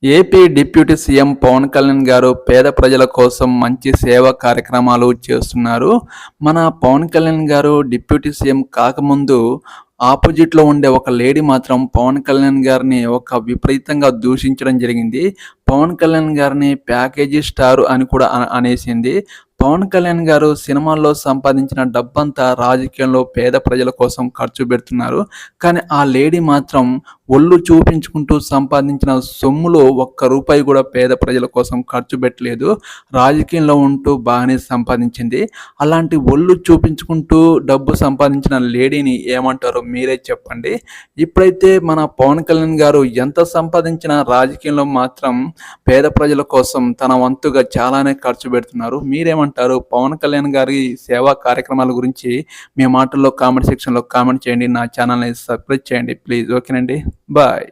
AP deputy CM Pawan Kalyan గారు పేద ప్రజల కోసం మంచి సేవా కార్యక్రమాలు చేస్తున్నారు. మన పవన్ కళ్యాణ్ గారు డిప్యూటీ సీఎం కాకముందు ఆపోజిట్‌లో ఉండే ఒక లేడీ మాత్రం పవన్ కళ్యాణ్ గారిని ఒక విపరీతంగా దూషించడం జరిగింది. పవన్ కళ్యాణ్ గారిని ప్యాకేజీ స్టార్ అని కూడా అనేసింది. పవన్ కళ్యాణ్ గారు సినిమాల్లో సంపాదించిన డబ్బంతా రాజకీయంలో పేద ప్రజల కోసం ఖర్చు పెడుతున్నారు. కానీ ఆ లేడీ మాత్రం ఒళ్ళు చూపించుకుంటూ సంపాదించిన సొమ్ములో ఒక్క రూపాయి కూడా పేద ప్రజల కోసం ఖర్చు పెట్టలేదు. రాజకీయంలో ఉంటూ బాగానే సంపాదించింది. అలాంటి ఒళ్ళు చూపించుకుంటూ డబ్బు సంపాదించిన లేడీని ఏమంటారో మీరే చెప్పండి. ఇప్పుడైతే మన పవన్ కళ్యాణ్ గారు ఎంత సంపాదించినా రాజకీయంలో మాత్రం పేద ప్రజల కోసం తన వంతుగా చాలానే ఖర్చు పెడుతున్నారు. మీరేమంటారు? పవన్ కళ్యాణ్ గారి సేవా కార్యక్రమాల గురించి మీ మాటల్లో కామెంట్ సెక్షన్లో కామెంట్ చేయండి. నా ఛానల్ని సబ్స్క్రైబ్ చేయండి ప్లీజ్. ఓకేనండి, బాయ్.